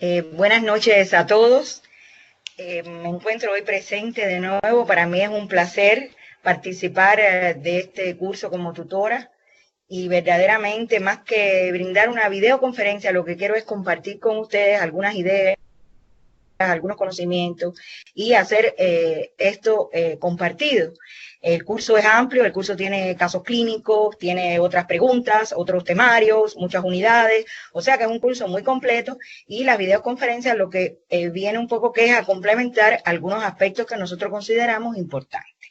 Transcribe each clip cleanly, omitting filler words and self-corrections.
Buenas noches a todos. Me encuentro hoy presente de nuevo. Para mí es un placer participar de este curso como tutora y verdaderamente más que brindar una videoconferencia, lo que quiero es compartir con ustedes algunas ideas, algunos conocimientos y hacer esto compartido. El curso es amplio, el curso tiene casos clínicos, tiene otras preguntas, otros temarios, muchas unidades, o sea que es un curso muy completo y las videoconferencias lo que viene un poco que es a complementar algunos aspectos que nosotros consideramos importantes.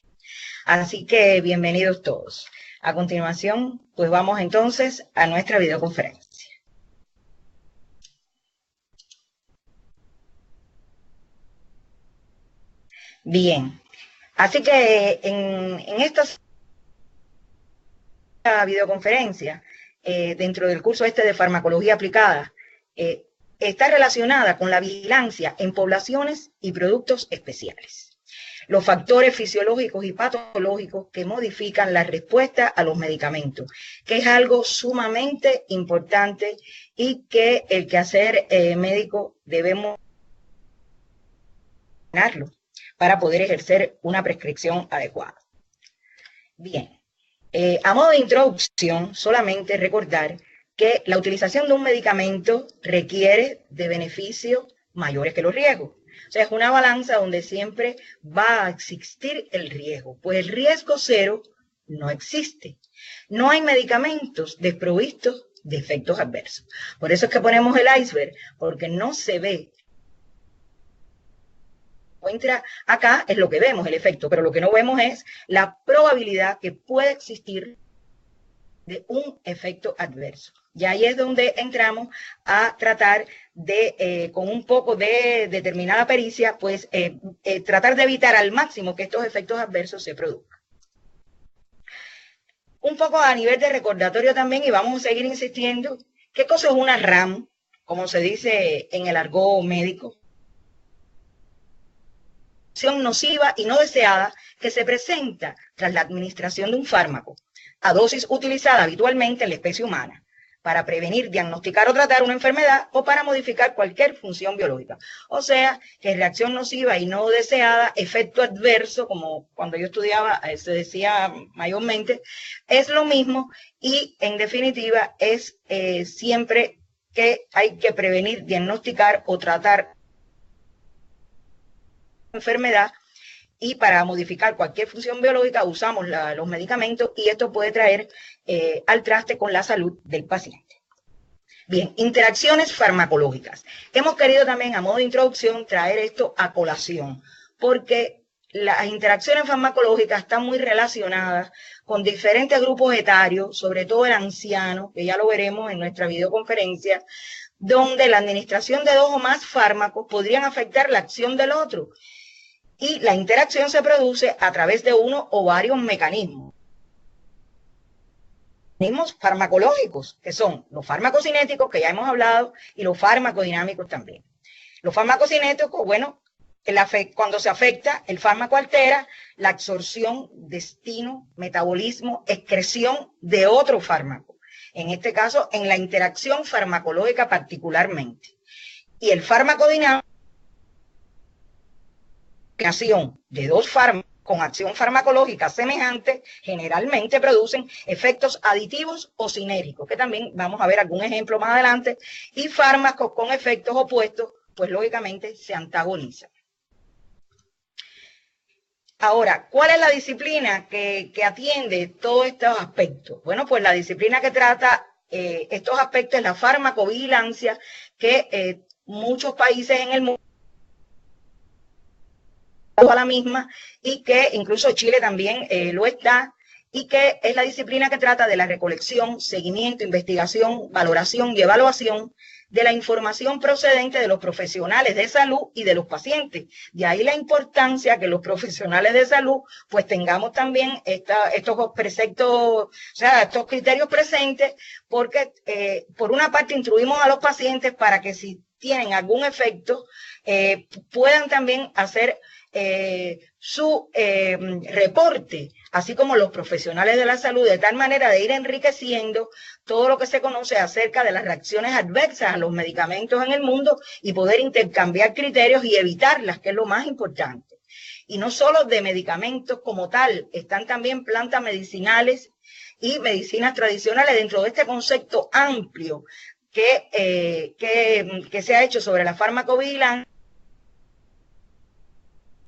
Así que bienvenidos todos. A continuación, pues vamos entonces a nuestra videoconferencia. Bien, así que en esta videoconferencia, dentro del curso este de farmacología aplicada, está relacionada con la vigilancia en poblaciones y productos especiales. Los factores fisiológicos y patológicos que modifican la respuesta a los medicamentos, que es algo sumamente importante y que el quehacer médico debemos tenerlo para poder ejercer una prescripción adecuada. Bien, a modo de introducción, solamente recordar que la utilización de un medicamento requiere de beneficios mayores que los riesgos. O sea, es una balanza donde siempre va a existir el riesgo, pues el riesgo cero no existe. No hay medicamentos desprovistos de efectos adversos. Por eso es que ponemos el iceberg, porque no se ve. Encuentra acá es lo que vemos, el efecto, pero lo que no vemos es la probabilidad que puede existir de un efecto adverso. Y ahí es donde entramos a tratar de, con un poco de determinada pericia, pues tratar de evitar al máximo que estos efectos adversos se produzcan. Un poco a nivel de recordatorio también, y vamos a seguir insistiendo, ¿qué cosa es una RAM? Como se dice en el argot médico. Nociva y no deseada que se presenta tras la administración de un fármaco a dosis utilizada habitualmente en la especie humana para prevenir, diagnosticar o tratar una enfermedad o para modificar cualquier función biológica. O sea, que reacción nociva y no deseada, efecto adverso, como cuando yo estudiaba se decía mayormente, es lo mismo y en definitiva es siempre que hay que prevenir, diagnosticar o tratar enfermedad y para modificar cualquier función biológica usamos los medicamentos y esto puede traer al traste con la salud del paciente. Bien, interacciones farmacológicas. Hemos querido también a modo de introducción traer esto a colación porque las interacciones farmacológicas están muy relacionadas con diferentes grupos etarios, sobre todo el anciano, que ya lo veremos en nuestra videoconferencia, donde la administración de 2 o más fármacos podrían afectar la acción del otro. Y la interacción se produce a través de uno o varios mecanismos. Mecanismos farmacológicos, que son los farmacocinéticos, que ya hemos hablado, y los farmacodinámicos también. Los farmacocinéticos, bueno, cuando se afecta, el fármaco altera la absorción, destino, metabolismo, excreción de otro fármaco. En este caso, en la interacción farmacológica particularmente. Y el farmacodinámico, de 2 fármacos con acción farmacológica semejante, generalmente producen efectos aditivos o sinérgicos, que también vamos a ver algún ejemplo más adelante, y fármacos con efectos opuestos, pues lógicamente se antagonizan. Ahora, ¿cuál es la disciplina que atiende todos estos aspectos? Bueno, pues la disciplina que trata estos aspectos es la farmacovigilancia, que muchos países en el mundo a la misma y que incluso Chile también lo está, y que es la disciplina que trata de la recolección, seguimiento, investigación, valoración y evaluación de la información procedente de los profesionales de salud y de los pacientes. De ahí la importancia que los profesionales de salud pues tengamos también estos preceptos, o sea, estos criterios presentes, porque por una parte instruimos a los pacientes para que si tienen algún efecto puedan también hacer su reporte, así como los profesionales de la salud, de tal manera de ir enriqueciendo todo lo que se conoce acerca de las reacciones adversas funcionan los medicamentos en el mundo y poder intercambiar criterios y evitarlas, que es lo más importante. Y no solo de medicamentos como tal, están también plantas medicinales y medicinas tradicionales dentro de este concepto amplio que se ha hecho sobre la farmacovigilancia,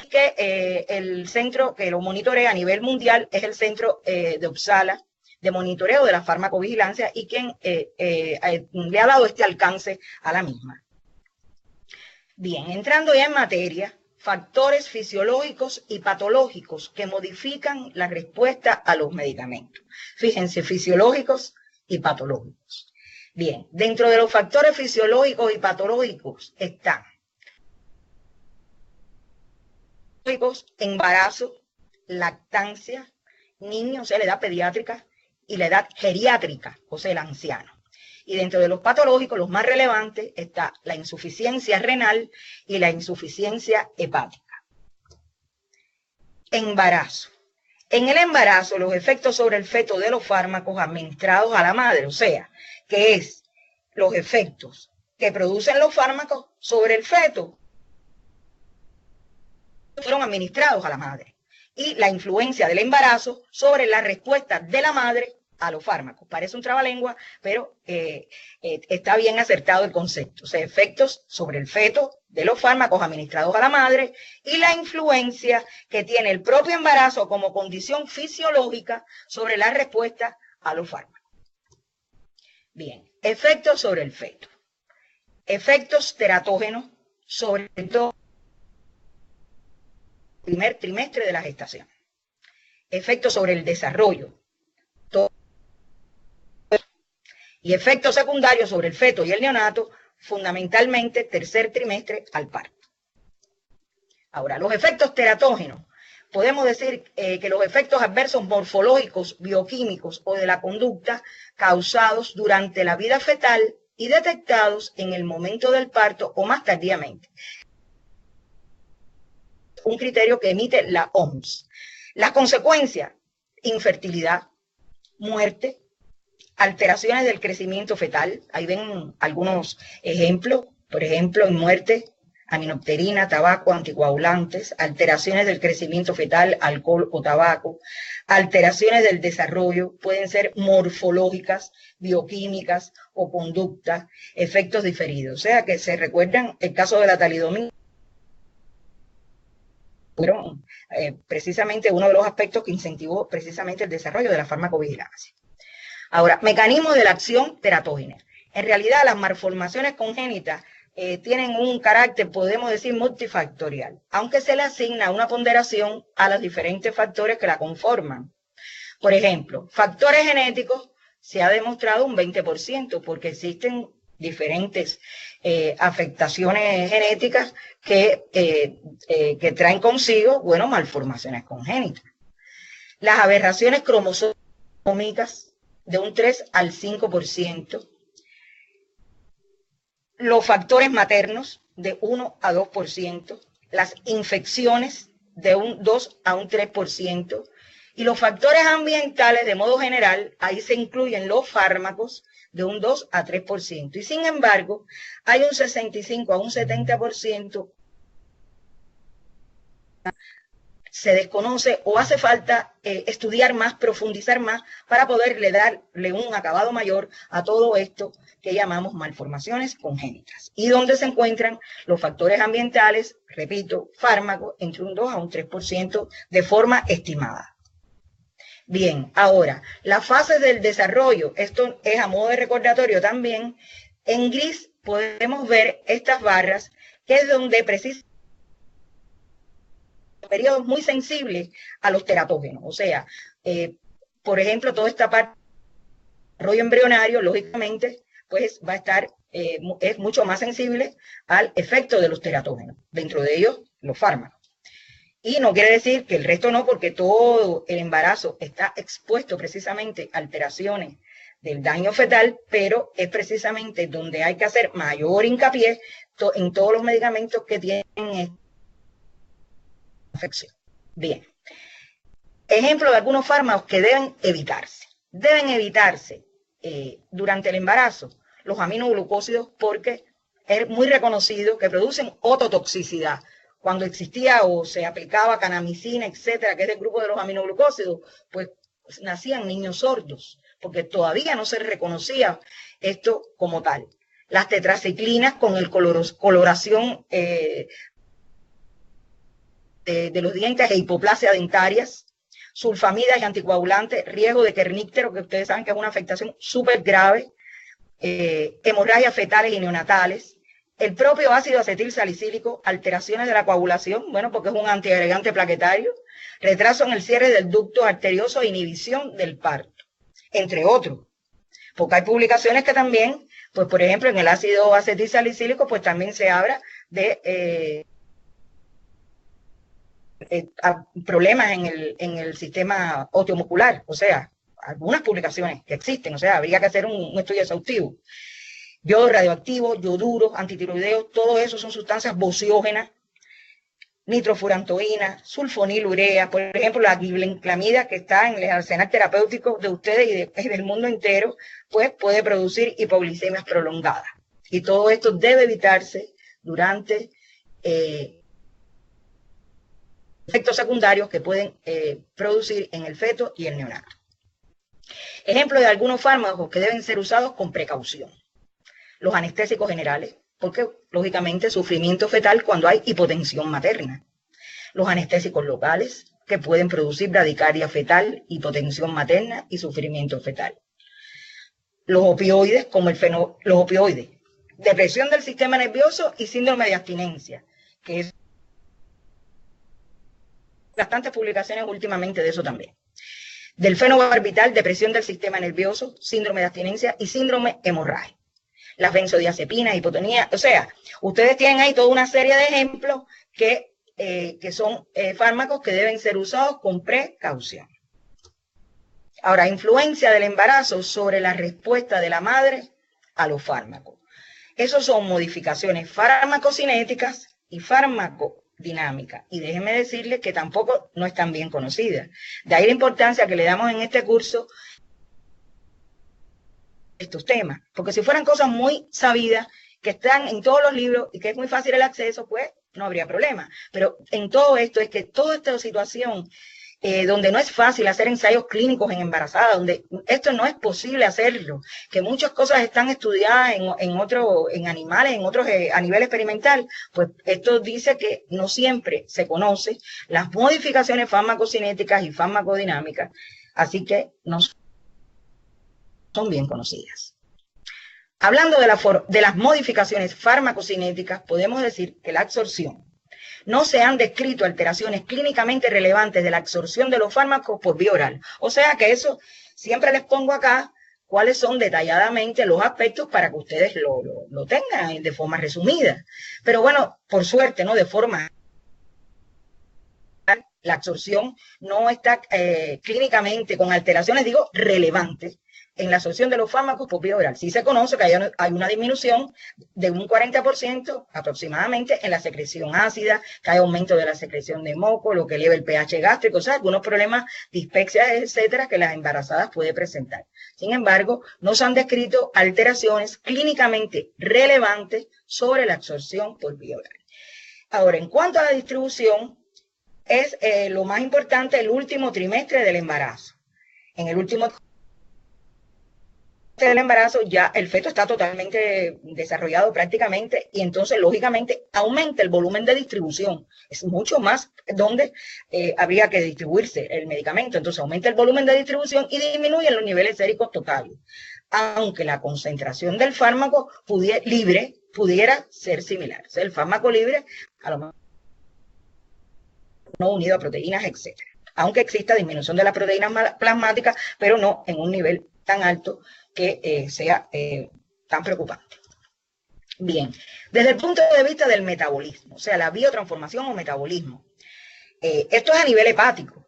que el centro que lo monitorea a nivel mundial es el centro de Uppsala de monitoreo de la farmacovigilancia y quien le ha dado este alcance a la misma. Bien, entrando ya en materia, factores fisiológicos y patológicos que modifican la respuesta a los medicamentos. Fíjense, fisiológicos y patológicos. Bien, dentro de los factores fisiológicos y patológicos están embarazo, lactancia, niños, o sea, la edad pediátrica y la edad geriátrica, o sea, el anciano. Y dentro de los patológicos, los más relevantes, está la insuficiencia renal y la insuficiencia hepática. Embarazo. En el embarazo, los efectos sobre el feto de los fármacos administrados a la madre, o sea, que es los efectos que producen los fármacos sobre el feto, fueron administrados a la madre. Y la influencia del embarazo sobre la respuesta de la madre a los fármacos. Parece un trabalengua, pero está bien acertado el concepto. O sea, efectos sobre el feto de los fármacos administrados a la madre y la influencia que tiene el propio embarazo como condición fisiológica sobre la respuesta a los fármacos. Bien, efectos sobre el feto. Efectos teratógenos sobre todo el primer trimestre de la gestación. Efectos sobre el desarrollo. Y efectos secundarios sobre el feto y el neonato, fundamentalmente tercer trimestre al parto. Ahora, los efectos teratógenos. Podemos decir que los efectos adversos morfológicos, bioquímicos o de la conducta causados durante la vida fetal y detectados en el momento del parto o más tardíamente. Un criterio que emite la OMS. Las consecuencias: infertilidad, muerte, alteraciones del crecimiento fetal. Ahí ven algunos ejemplos. Por ejemplo, en muerte, aminopterina, tabaco, anticoagulantes, alteraciones del crecimiento fetal, alcohol o tabaco, alteraciones del desarrollo, pueden ser morfológicas, bioquímicas o conductas, efectos diferidos. O sea que se recuerdan el caso de la talidomida, fueron precisamente uno de los aspectos que incentivó precisamente el desarrollo de la farmacovigilancia. Ahora, mecanismos de la acción teratógena. En realidad, las malformaciones congénitas tienen un carácter, podemos decir, multifactorial, aunque se le asigna una ponderación a los diferentes factores que la conforman. Por ejemplo, factores genéticos se ha demostrado un 20%, porque existen diferentes afectaciones genéticas que traen consigo, bueno, malformaciones congénitas. Las aberraciones cromosómicas de un 3 al 5%, los factores maternos de 1 a 2%, las infecciones de un 2 a un 3%, y los factores ambientales de modo general, ahí se incluyen los fármacos de un 2 a 3%, y sin embargo, hay un 65 a un 70% se desconoce o hace falta estudiar más, profundizar más para poderle darle un acabado mayor a todo esto que llamamos malformaciones congénitas. Y donde se encuentran los factores ambientales, repito, fármacos, entre un 2 a un 3% de forma estimada. Bien, ahora, las fases del desarrollo, esto es a modo de recordatorio también, en gris podemos ver estas barras, que es donde precisamente periodos muy sensibles a los teratógenos. O sea, por ejemplo, toda esta parte del desarrollo embrionario, lógicamente, pues va a estar, es mucho más sensible al efecto de los teratógenos, dentro de ellos los fármacos. Y no quiere decir que el resto no, porque todo el embarazo está expuesto precisamente a alteraciones del daño fetal, pero es precisamente donde hay que hacer mayor hincapié en todos los medicamentos que tienen infección. Bien. Ejemplo de algunos fármacos que deben evitarse. Deben evitarse durante el embarazo los aminoglucósidos porque es muy reconocido que producen ototoxicidad. Cuando existía o se aplicaba canamicina, etcétera, que es del grupo de los aminoglucósidos, pues nacían niños sordos, porque todavía no se reconocía esto como tal. Las tetraciclinas con el coloración de los dientes e hipoplasia dentarias, sulfamidas y anticoagulantes, riesgo de kerníctero, que ustedes saben que es una afectación súper grave, hemorragias fetales y neonatales, el propio ácido acetil salicílico, alteraciones de la coagulación, bueno, porque es un antiagregante plaquetario, retraso en el cierre del ducto arterioso e inhibición del parto, entre otros. Porque hay publicaciones que también, pues por ejemplo, en el ácido acetil salicílico, pues también se habla de problemas en el sistema osteomuscular, o sea, algunas publicaciones que existen, o sea, habría que hacer un estudio exhaustivo. Yodo radioactivo, yoduros, antitiroideos, todo eso son sustancias bociógenas, nitrofurantoína, sulfonilurea, por ejemplo, la glibenclamida que está en el arsenal terapéutico de ustedes y del mundo entero, pues puede producir hipoglicemias prolongadas. Y todo esto debe evitarse durante efectos secundarios que pueden producir en el feto y el neonato. Ejemplo de algunos fármacos que deben ser usados con precaución. Los anestésicos generales, porque lógicamente sufrimiento fetal cuando hay hipotensión materna. Los anestésicos locales, que pueden producir bradicardia fetal, hipotensión materna y sufrimiento fetal. Los opioides, como los opioides, depresión del sistema nervioso y síndrome de abstinencia, que es bastantes publicaciones últimamente de eso también. Del fenobarbital, depresión del sistema nervioso, síndrome de abstinencia y síndrome hemorrágico. Las benzodiazepinas, hipotonía, o sea, ustedes tienen ahí toda una serie de ejemplos que son fármacos que deben ser usados con precaución. Ahora, influencia del embarazo sobre la respuesta de la madre a los fármacos. Esos son modificaciones farmacocinéticas y farmacodinámicas. Y déjenme decirles que tampoco no están bien conocidas. De ahí la importancia que le damos en este curso estos temas, porque si fueran cosas muy sabidas, que están en todos los libros y que es muy fácil el acceso, pues no habría problema. Pero en todo esto es que toda esta situación donde no es fácil hacer ensayos clínicos en embarazadas, donde esto no es posible hacerlo, que muchas cosas están estudiadas en animales, en otros a nivel experimental, pues esto dice que no siempre se conoce las modificaciones farmacocinéticas y farmacodinámicas, así que no son bien conocidas. Hablando de las modificaciones farmacocinéticas, podemos decir que la absorción. No se han descrito alteraciones clínicamente relevantes de la absorción de los fármacos por vía oral. O sea que eso siempre les pongo acá cuáles son detalladamente los aspectos para que ustedes lo tengan de forma resumida. Pero bueno, por suerte, ¿no? De forma la absorción no está clínicamente con alteraciones, digo, relevantes en la absorción de los fármacos por vía oral. Sí se conoce que hay una disminución de un 40% aproximadamente en la secreción ácida, que hay aumento de la secreción de moco, lo que eleva el pH gástrico, o sea, algunos problemas, dispepsia, etcétera, que las embarazadas pueden presentar. Sin embargo, no se han descrito alteraciones clínicamente relevantes sobre la absorción por vía oral. Ahora, en cuanto a la distribución, es lo más importante el último trimestre del embarazo. En el último del embarazo ya el feto está totalmente desarrollado prácticamente y entonces lógicamente aumenta el volumen de distribución. Es mucho más donde habría que distribuirse el medicamento. Entonces aumenta el volumen de distribución y disminuyen los niveles séricos totales. Aunque la concentración del fármaco libre pudiera ser similar. O sea, el fármaco libre a lo mejor no unido a proteínas, etcétera. Aunque exista disminución de las proteínas plasmáticas, pero no en un nivel tan alto que sea tan preocupante. Bien, desde el punto de vista del metabolismo, o sea, la biotransformación o metabolismo, esto es a nivel hepático.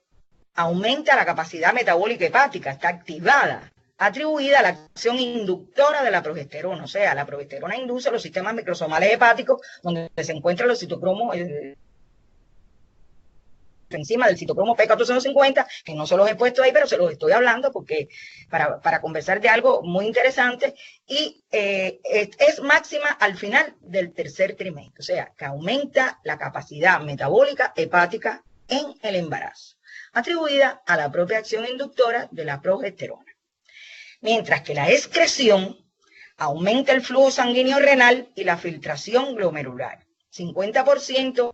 Aumenta la capacidad metabólica hepática, está activada, atribuida a la acción inductora de la progesterona, o sea, la progesterona induce los sistemas microsomales hepáticos, donde se encuentran los citocromos, encima del citocromo P450, que no se los he puesto ahí, pero se los estoy hablando porque para conversar de algo muy interesante, y es máxima al final del tercer trimestre, o sea, que aumenta la capacidad metabólica hepática en el embarazo, atribuida a la propia acción inductora de la progesterona. Mientras que la excreción aumenta el flujo sanguíneo renal y la filtración glomerular, 50%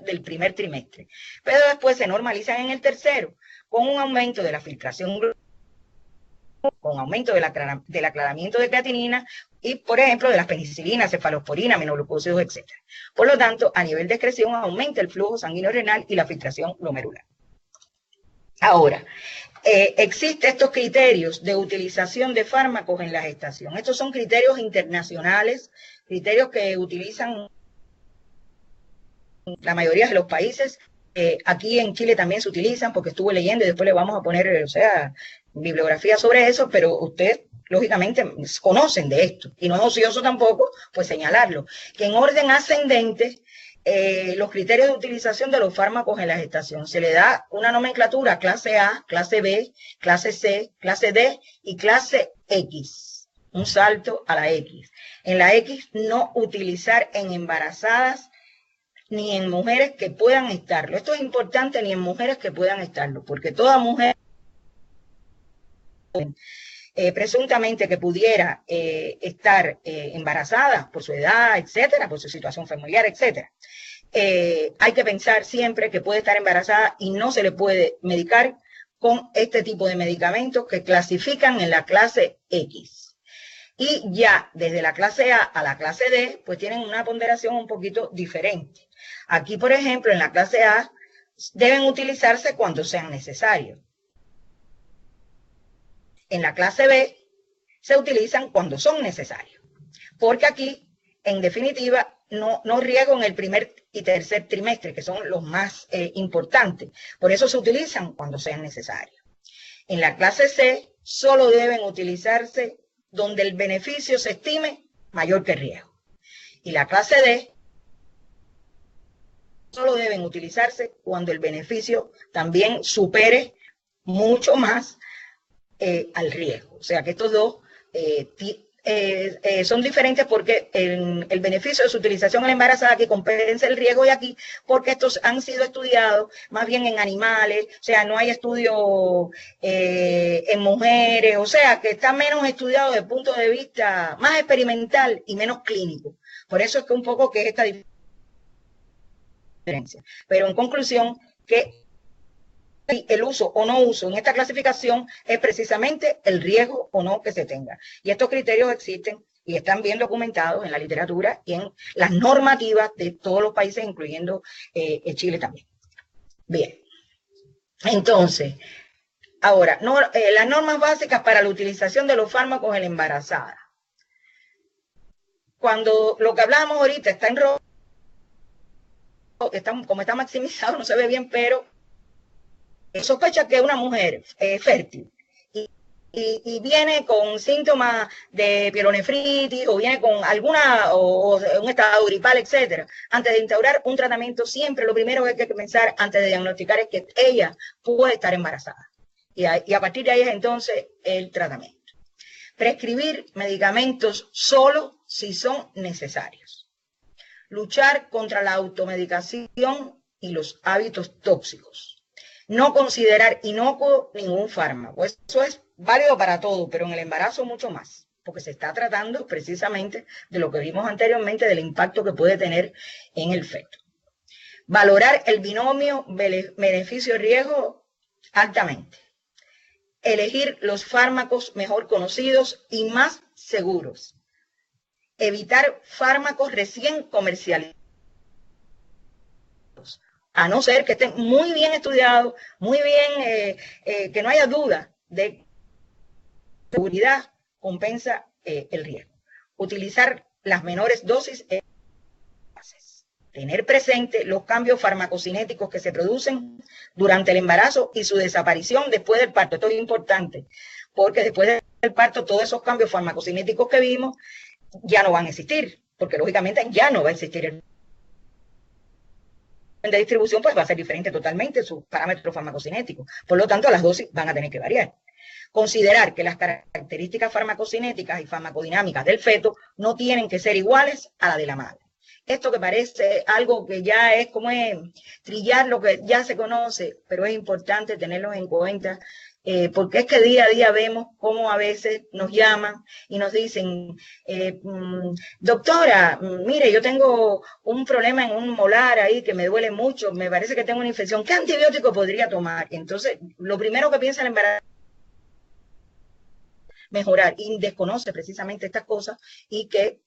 del primer trimestre, pero después se normalizan en el tercero, con un aumento de la filtración, con aumento del aclaramiento de creatinina y, por ejemplo, de las penicilinas, cefalosporina, aminoglucósidos, etc. Por lo tanto, a nivel de excreción aumenta el flujo sanguíneo renal y la filtración glomerular. Ahora, existen estos criterios de utilización de fármacos en la gestación. Estos son criterios internacionales, criterios que utilizan la mayoría de los países. Aquí en Chile también se utilizan, porque estuve leyendo y después le vamos a poner, bibliografía sobre eso, pero ustedes, lógicamente, conocen de esto. Y no es ocioso tampoco, pues señalarlo. Que en orden ascendente, los criterios de utilización de los fármacos en la gestación. Se le da una nomenclatura: clase A, clase B, clase C, clase D y clase X. Un salto a la X. En la X, no utilizar en embarazadas ni en mujeres que puedan estarlo. Esto es importante, ni en mujeres que puedan estarlo, porque toda mujer presuntamente que pudiera estar embarazada por su edad, etcétera, por su situación familiar, etcétera, hay que pensar siempre que puede estar embarazada y no se le puede medicar con este tipo de medicamentos que clasifican en la clase X. Y ya desde la clase A la clase D, pues tienen una ponderación un poquito diferente. Aquí, por ejemplo, en la clase A, deben utilizarse cuando sean necesarios. En la clase B, se utilizan cuando son necesarios. Porque aquí, en definitiva, no riego en el primer y tercer trimestre, que son los más importantes. Por eso se utilizan cuando sean necesarios. En la clase C, solo deben utilizarse donde el beneficio se estime mayor que el riesgo. Y la clase D, solo deben utilizarse cuando el beneficio también supere mucho más al riesgo. O sea que estos dos son diferentes, porque el beneficio de su utilización en la embarazada que compensa el riesgo, y aquí porque estos han sido estudiados más bien en animales, o sea, no hay estudio en mujeres, o sea, que está menos estudiado desde el punto de vista más experimental y menos clínico. Por eso es que un poco que es esta diferencia. Pero en conclusión, que el uso o no uso en esta clasificación es precisamente el riesgo o no que se tenga. Y estos criterios existen y están bien documentados en la literatura y en las normativas de todos los países, incluyendo Chile también. Bien. Entonces, ahora, las normas básicas para la utilización de los fármacos en la embarazada. Cuando lo que hablábamos ahorita está en rojo, como está maximizado, no se ve bien, pero sospecha que una mujer fértil y viene con síntomas de pielonefritis, o viene con o un estado gripal, etcétera, antes de instaurar un tratamiento, siempre lo primero que hay que pensar antes de diagnosticar es que ella puede estar embarazada. Y a partir de ahí es entonces el tratamiento. Prescribir medicamentos solo si son necesarios. Luchar contra la automedicación y los hábitos tóxicos. No considerar inocuo ningún fármaco. Eso es válido para todo, pero en el embarazo mucho más, porque se está tratando precisamente de lo que vimos anteriormente, del impacto que puede tener en el feto. Valorar el binomio beneficio-riesgo altamente. Elegir los fármacos mejor conocidos y más seguros. Evitar fármacos recién comercializados, a no ser que estén muy bien estudiados, muy bien, que no haya duda de seguridad compensa el riesgo. Utilizar las menores dosis. Tener presente los cambios farmacocinéticos que se producen durante el embarazo y su desaparición después del parto. Esto es importante, porque después del parto todos esos cambios farmacocinéticos que vimos ya no van a existir, porque lógicamente ya no va a existir el de distribución, pues va a ser diferente totalmente sus parámetros farmacocinéticos. Por lo tanto, las dosis van a tener que variar. Considerar que las características farmacocinéticas y farmacodinámicas del feto no tienen que ser iguales a la de la madre. Esto que parece algo que ya es como es trillar lo que ya se conoce, pero es importante tenerlo en cuenta, porque es que día a día vemos cómo a veces nos llaman y nos dicen, doctora, mire, yo tengo un problema en un molar ahí que me duele mucho, me parece que tengo una infección, ¿qué antibiótico podría tomar? Entonces, lo primero que piensa el embarazo mejorar y desconoce precisamente estas cosas y que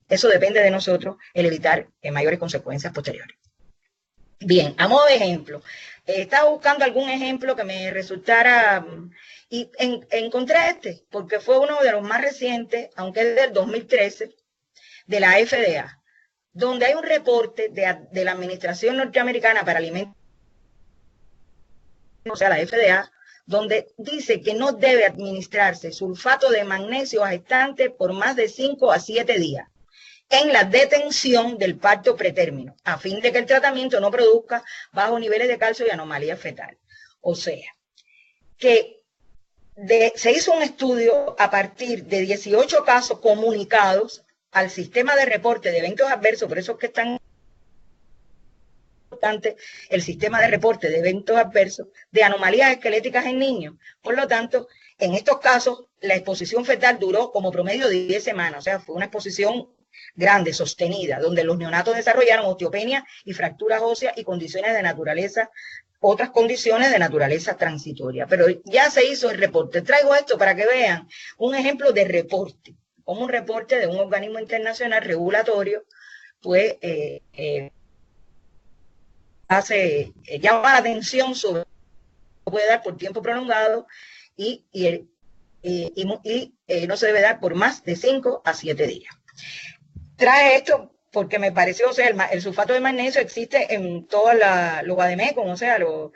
eso depende de nosotros, el evitar mayores consecuencias posteriores. Bien, a modo de ejemplo, estaba buscando algún ejemplo que me resultara y encontré este, porque fue uno de los más recientes, aunque es del 2013, de la FDA, donde hay un reporte de la Administración Norteamericana para Alimentos, o sea, la FDA, donde dice que no debe administrarse sulfato de magnesio a gestantes por más de 5 a 7 días en la detención del parto pretérmino, a fin de que el tratamiento no produzca bajos niveles de calcio y anomalía fetal. O sea, que se hizo un estudio a partir de 18 casos comunicados al sistema de reporte de eventos adversos, por eso es que están el sistema de reporte de eventos adversos de anomalías esqueléticas en niños. Por lo tanto, en estos casos, la exposición fetal duró como promedio de 10 semanas, o sea, fue una exposición grande, sostenida, donde los neonatos desarrollaron osteopenia y fracturas óseas y condiciones de naturaleza, otras condiciones de naturaleza transitoria. Pero ya se hizo el reporte. Traigo esto para que vean un ejemplo de reporte, como un reporte de un organismo internacional regulatorio, pues llama la atención sobre lo que puede dar por tiempo prolongado y no se debe dar por más de 5 a 7 días. Trae esto porque me pareció, o sea, el sulfato de magnesio existe en todos los vademecum, o sea, los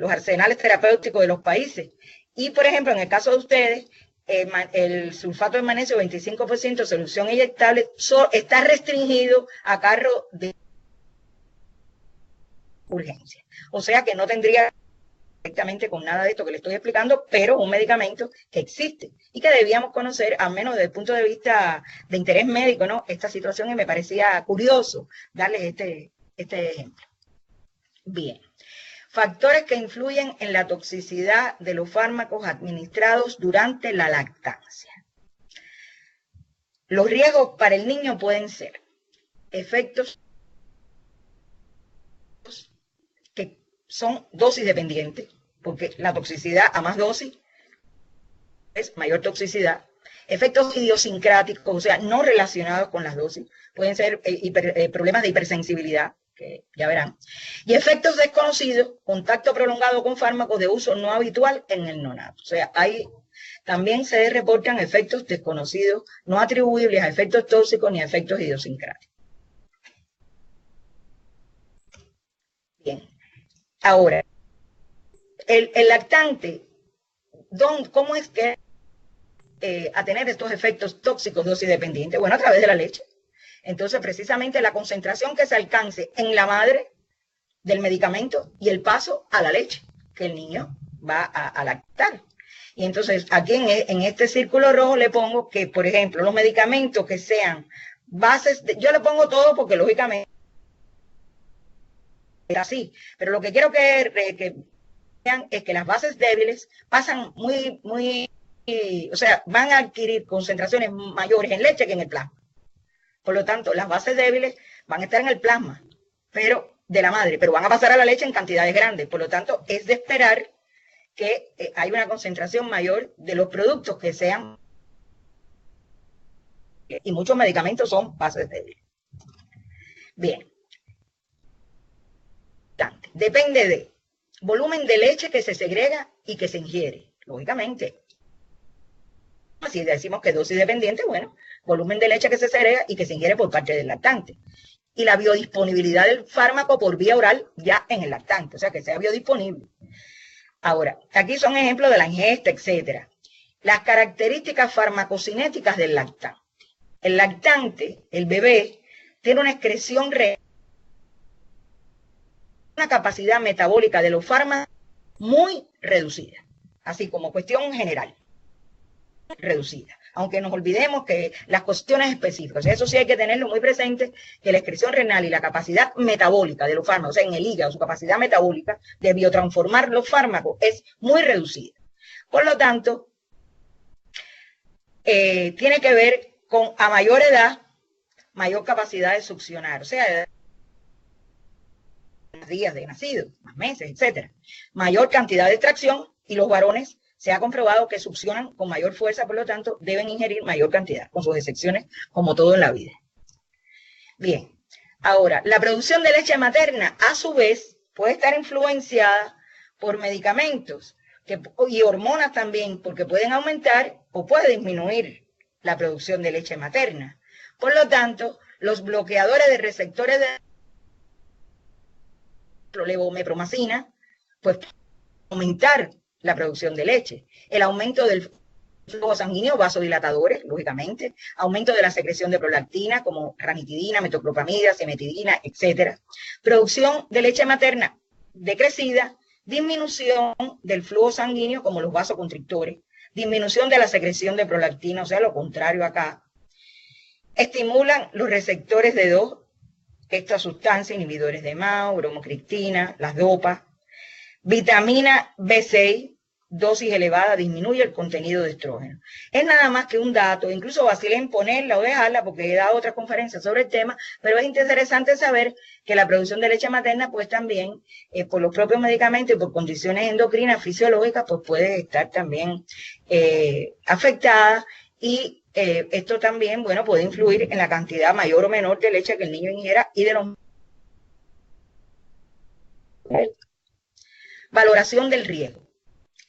arsenales terapéuticos de los países. Y, por ejemplo, en el caso de ustedes, el sulfato de magnesio 25% solución inyectable está restringido a cargo de urgencia. O sea que no tendría directamente con nada de esto que le estoy explicando, pero un medicamento que existe y que debíamos conocer, al menos desde el punto de vista de interés médico, ¿no? Esta situación, y me parecía curioso darles este ejemplo. Bien. Factores que influyen en la toxicidad de los fármacos administrados durante la lactancia. Los riesgos para el niño pueden ser efectos que son dosis dependientes, porque la toxicidad a más dosis es mayor toxicidad. Efectos idiosincráticos, o sea, no relacionados con las dosis, pueden ser problemas de hipersensibilidad, que ya verán. Y efectos desconocidos, contacto prolongado con fármacos de uso no habitual en el neonato. O sea, también se reportan efectos desconocidos, no atribuibles a efectos tóxicos ni a efectos idiosincráticos. Bien. Ahora, el lactante, ¿cómo es que a tener estos efectos tóxicos dosis dependientes? Bueno, a través de la leche. Entonces, precisamente la concentración que se alcance en la madre del medicamento y el paso a la leche que el niño va a lactar. Y entonces, aquí en este círculo rojo le pongo que, por ejemplo, los medicamentos que sean bases, yo le pongo todo porque lógicamente es así, pero lo que quiero que vean es que las bases débiles pasan o sea, van a adquirir concentraciones mayores en leche que en el plasma. Por lo tanto, las bases débiles van a estar en el plasma, pero de la madre, pero van a pasar a la leche en cantidades grandes. Por lo tanto, es de esperar que hay una concentración mayor de los productos que sean, y muchos medicamentos son bases débiles. Bien. Depende de volumen de leche que se segrega y que se ingiere, lógicamente. Si decimos que dosis dependiente, bueno, volumen de leche que se segrega y que se ingiere por parte del lactante. Y la biodisponibilidad del fármaco por vía oral ya en el lactante, o sea, que sea biodisponible. Ahora, aquí son ejemplos de la ingesta, etcétera. Las características farmacocinéticas del lactante. El lactante, el bebé, tiene una excreción una capacidad metabólica de los fármacos muy reducida, así como cuestión general, reducida. Aunque nos olvidemos que las cuestiones específicas, eso sí hay que tenerlo muy presente, que la excreción renal y la capacidad metabólica de los fármacos, o sea, en el hígado, su capacidad metabólica de biotransformar los fármacos es muy reducida. Por lo tanto, tiene que ver con a mayor edad, mayor capacidad de succionar, o sea, días de nacido, más meses, etcétera. Mayor cantidad de extracción y los varones se ha comprobado que succionan con mayor fuerza, por lo tanto, deben ingerir mayor cantidad, con sus excepciones, como todo en la vida. Bien, ahora, la producción de leche materna, a su vez, puede estar influenciada por medicamentos y hormonas también, porque pueden aumentar o puede disminuir la producción de leche materna. Por lo tanto, los bloqueadores de receptores de levomepromacina, pues aumentar la producción de leche, el aumento del flujo sanguíneo, vasodilatadores, lógicamente, aumento de la secreción de prolactina como ranitidina, metoclopramida, cimetidina, etcétera, producción de leche materna decrecida, disminución del flujo sanguíneo como los vasoconstrictores, disminución de la secreción de prolactina, o sea, lo contrario acá, estimulan los receptores de 2, esta sustancia, inhibidores de MAO, bromocriptina, las dopas, vitamina B6, dosis elevada, disminuye el contenido de estrógeno. Es nada más que un dato, incluso vacilé en ponerla o dejarla porque he dado otras conferencias sobre el tema, pero es interesante saber que la producción de leche materna, pues también, por los propios medicamentos y por condiciones endocrinas, fisiológicas, pues puede estar también afectada y esto también, bueno, puede influir en la cantidad mayor o menor de leche que el niño ingiera y de los... Valoración del riesgo.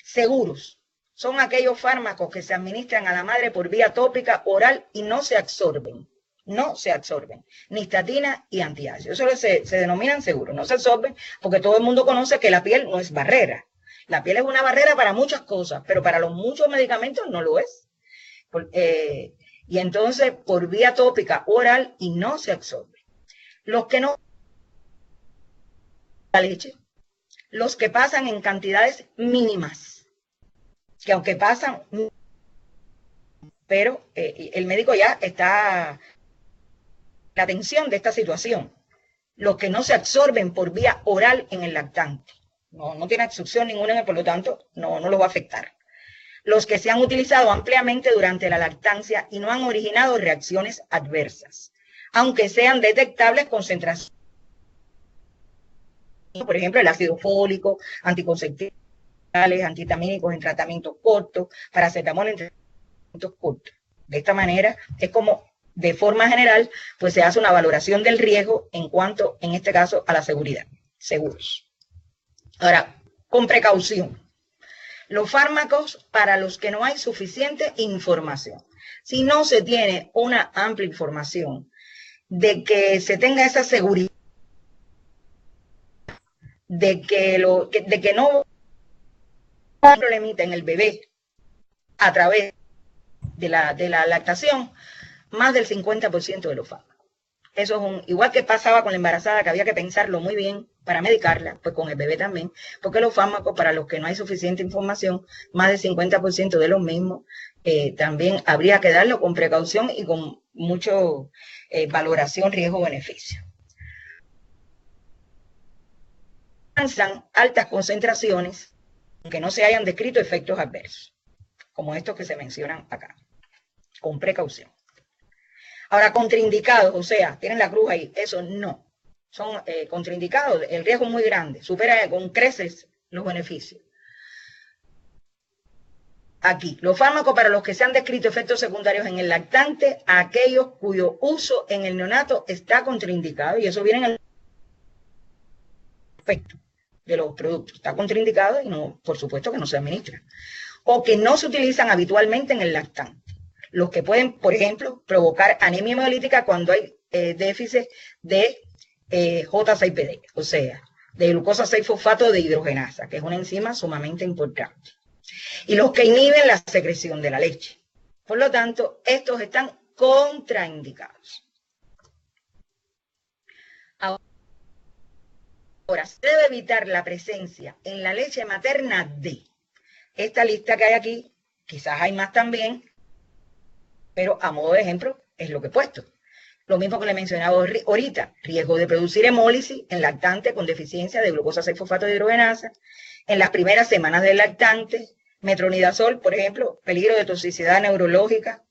Seguros. Son aquellos fármacos que se administran a la madre por vía tópica, oral y no se absorben. No se absorben. Nistatina y antiácidos. Eso se denominan seguros. No se absorben porque todo el mundo conoce que la piel no es barrera. La piel es una barrera para muchas cosas, pero para los muchos medicamentos no lo es. Y entonces por vía tópica, oral y no se absorbe. Los que no... La leche. Los que pasan en cantidades mínimas, que aunque pasan, pero el médico ya está la atención de esta situación. Los que no se absorben por vía oral en el lactante, no tiene absorción ninguna, por lo tanto, no lo va a afectar. Los que se han utilizado ampliamente durante la lactancia y no han originado reacciones adversas, aunque sean detectables concentraciones, por ejemplo, el ácido fólico, anticonceptivos, antihistamínicos en tratamientos cortos, paracetamol en tratamientos cortos. De esta manera es como, de forma general, pues se hace una valoración del riesgo en cuanto, en este caso, a la seguridad. Seguros. Ahora, con precaución. Los fármacos para los que no hay suficiente información. Si no se tiene una amplia información de que se tenga esa seguridad, de que no problemita en el bebé a través de la lactación, más del 50% de los fármacos. Eso es igual que pasaba con la embarazada, que había que pensarlo muy bien para medicarla, pues con el bebé también, porque los fármacos para los que no hay suficiente información, más del 50% de los mismos, también habría que darlo con precaución y con mucho valoración riesgo-beneficio. Alcanzan altas concentraciones, aunque no se hayan descrito efectos adversos, como estos que se mencionan acá, con precaución. Ahora, contraindicados, o sea, tienen la cruz ahí, eso no. Son contraindicados, el riesgo es muy grande, supera con creces los beneficios. Aquí, los fármacos para los que se han descrito efectos secundarios en el lactante, aquellos cuyo uso en el neonato está contraindicado, y eso viene en el efecto de los productos, está contraindicado y no, por supuesto que no se administra, o que no se utilizan habitualmente en el lactante. Los que pueden, por ejemplo, provocar anemia hemolítica cuando hay déficit de J6PD, o sea, de glucosa 6-fosfato de hidrogenasa, que es una enzima sumamente importante. Y los que inhiben la secreción de la leche. Por lo tanto, estos están contraindicados. Ahora, Ahora, se debe evitar la presencia en la leche materna de esta lista que hay aquí, quizás hay más también, pero a modo de ejemplo es lo que he puesto. Lo mismo que le mencionaba ahorita, riesgo de producir hemólisis en lactante con deficiencia de glucosa 6-fosfato de hidrogenasa, en las primeras semanas del lactante, metronidazol, por ejemplo, peligro de toxicidad neurológica,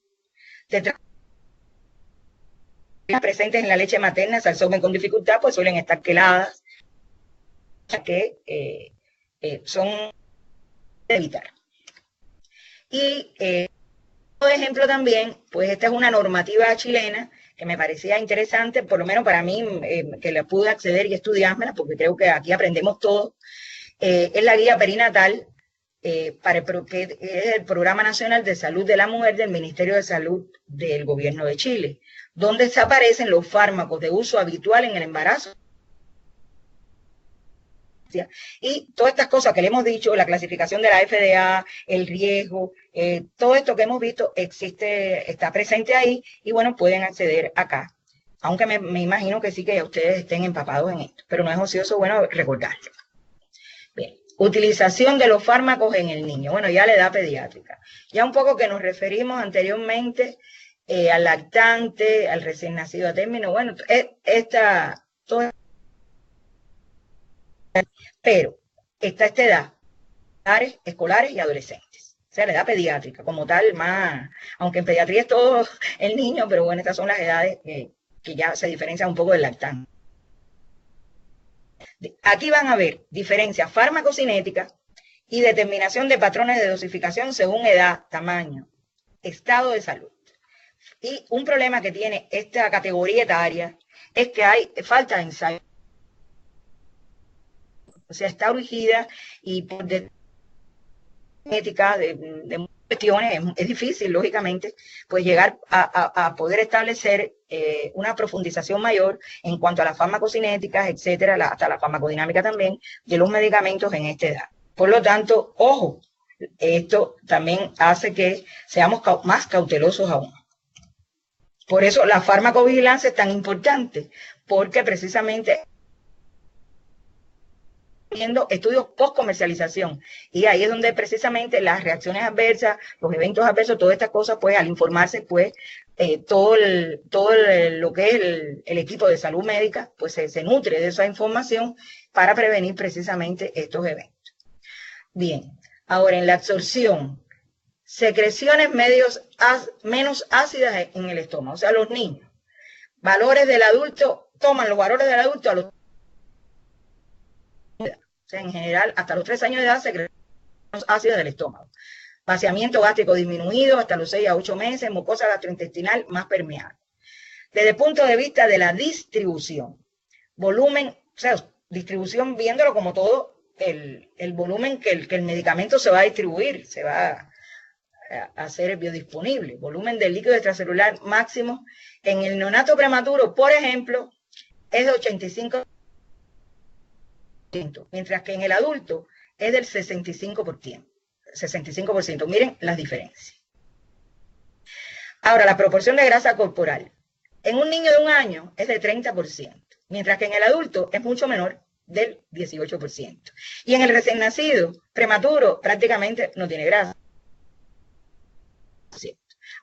presentes en la leche materna se absorben con dificultad, pues suelen estar queladas, que son de evitar. Y por ejemplo también, pues esta es una normativa chilena que me parecía interesante, por lo menos para mí, que la pude acceder y estudiármela, porque creo que aquí aprendemos todo. Es la guía perinatal que es el Programa Nacional de Salud de la Mujer del Ministerio de Salud del Gobierno de Chile, donde se aparecen los fármacos de uso habitual en el embarazo. Y todas estas cosas que le hemos dicho, la clasificación de la FDA, el riesgo, todo esto que hemos visto está presente ahí y bueno, pueden acceder acá. Aunque me imagino que sí que ya ustedes estén empapados en esto, pero no es ocioso, bueno, recordarlo. Bien, utilización de los fármacos en el niño. Bueno, ya la edad pediátrica. Ya un poco que nos referimos anteriormente al lactante, al recién nacido a término. Bueno, pero está esta edad, escolares y adolescentes. O sea, la edad pediátrica, como tal, más, aunque en pediatría es todo el niño, pero bueno, estas son las edades que ya se diferencian un poco del lactante. Aquí van a ver diferencias farmacocinéticas y determinación de patrones de dosificación según edad, tamaño, estado de salud. Y un problema que tiene esta categoría etaria es que hay falta de ensayo. O sea, está urgida y por genética de cuestiones es difícil, lógicamente, pues llegar a poder establecer una profundización mayor en cuanto a las farmacocinéticas, etcétera, hasta la farmacodinámica también, de los medicamentos en esta edad. Por lo tanto, ojo, esto también hace que seamos más cautelosos aún. Por eso la farmacovigilancia es tan importante, porque precisamente viendo estudios post comercialización y ahí es donde precisamente las reacciones adversas, los eventos adversos, todas estas cosas, pues al informarse, pues todo lo que es el equipo de salud médica, pues se nutre de esa información para prevenir precisamente estos eventos. Bien, ahora en la absorción, secreciones menos ácidas en el estómago, o sea, los niños, valores del adulto, toman los valores del adulto a los o sea, en general, hasta los 3 años de edad, secreciones ácidas del estómago. Vaciamiento gástrico disminuido hasta los 6 a 8 meses, mucosa gastrointestinal más permeable. Desde el punto de vista de la distribución, volumen, o sea, distribución viéndolo como todo el volumen que el medicamento se va a distribuir, se va a hacer biodisponible. Volumen del líquido extracelular máximo en el neonato prematuro, por ejemplo, es de 85%. Mientras que en el adulto es del 65%. Miren las diferencias. Ahora, la proporción de grasa corporal. En un niño de 1 año es de 30%, mientras que en el adulto es mucho menor, del 18%. Y en el recién nacido, prematuro, prácticamente no tiene grasa.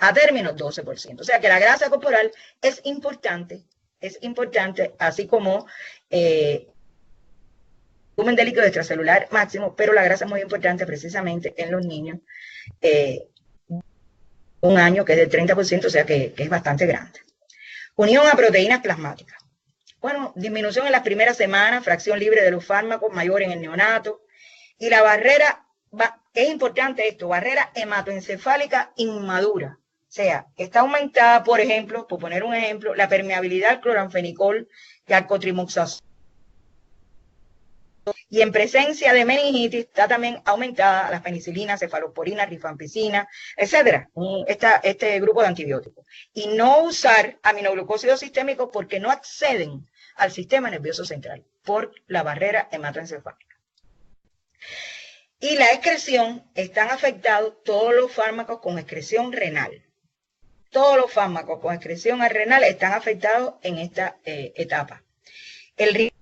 A término, 12%. O sea que la grasa corporal es importante, así como volumen de líquido extracelular máximo, pero la grasa es muy importante precisamente en los niños 1 año, que es del 30%, o sea que es bastante grande. Unión a proteínas plasmáticas. Bueno, disminución en las primeras semanas, fracción libre de los fármacos, mayor en el neonato. Y la barrera, es importante esto, barrera hematoencefálica inmadura. O sea, está aumentada, por ejemplo, por poner un ejemplo, la permeabilidad al cloranfenicol y al cotrimoxazol. Y en presencia de meningitis está también aumentada las penicilinas, cefalosporina, rifampicina, etcétera, este grupo de antibióticos. Y no usar aminoglucósidos sistémicos porque no acceden al sistema nervioso central por la barrera hematoencefálica. Y la excreción, están afectados todos los fármacos con excreción renal. Todos los fármacos con excreción renal están afectados en esta etapa. El riesgo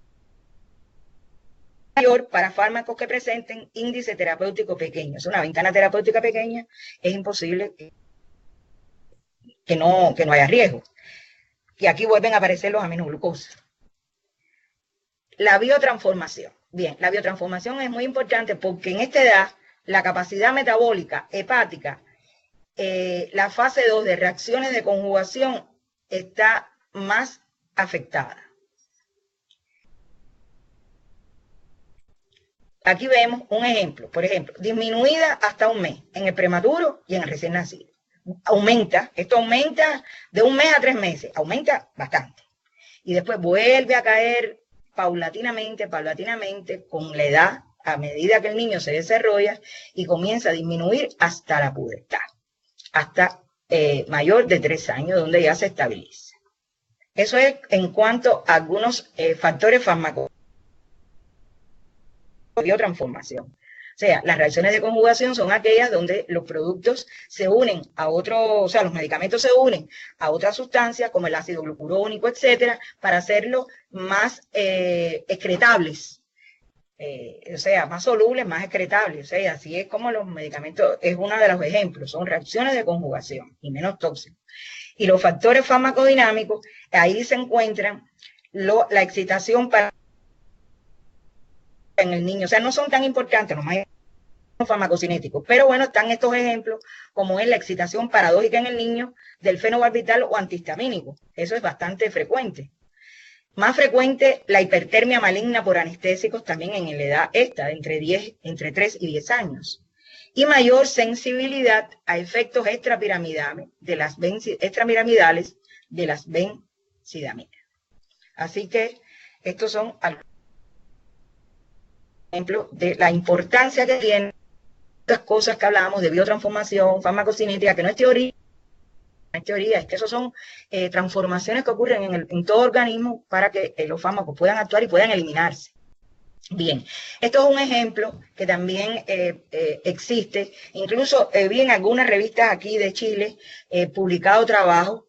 mayor para fármacos que presenten índice terapéutico pequeño. Es una ventana terapéutica pequeña, es imposible que no haya riesgo. Y aquí vuelven a aparecer los aminoglucosas. La biotransformación. Bien, la biotransformación es muy importante porque en esta edad la capacidad metabólica hepática, la fase 2 de reacciones de conjugación está más afectada. Aquí vemos un ejemplo, por ejemplo, disminuida hasta un mes en el prematuro y en el recién nacido. Esto aumenta de un mes a 3 meses, aumenta bastante. Y después vuelve a caer paulatinamente con la edad, a medida que el niño se desarrolla y comienza a disminuir hasta la pubertad, hasta mayor de 3 años, donde ya se estabiliza. Eso es en cuanto a algunos factores farmacológicos de biotransformación. O sea, las reacciones de conjugación son aquellas donde los productos se unen a otros, o sea, los medicamentos se unen a otras sustancias como el ácido glucurónico, etcétera, para hacerlos más excretables, o sea, más solubles, más excretables. O sea, así es como los medicamentos, es uno de los ejemplos, son reacciones de conjugación y menos tóxicos. Y los factores farmacodinámicos, ahí se encuentran la excitación para en el niño, o sea, no son tan importantes, los más farmacocinéticos, pero bueno, están estos ejemplos, como es la excitación paradójica en el niño del fenobarbital o antihistamínico, eso es bastante frecuente. Más frecuente la hipertermia maligna por anestésicos también en la edad esta, entre 3 y 10 años. Y mayor sensibilidad a efectos extrapiramidales de las benzidaminas. Así que estos son algunos ejemplos de la importancia que tienen estas cosas que hablábamos de biotransformación, farmacocinética, que no es teoría, es que eso son transformaciones que ocurren en todo organismo para que los fármacos puedan actuar y puedan eliminarse. Bien, esto es un ejemplo que también existe, incluso vi en algunas revistas aquí de Chile publicado trabajo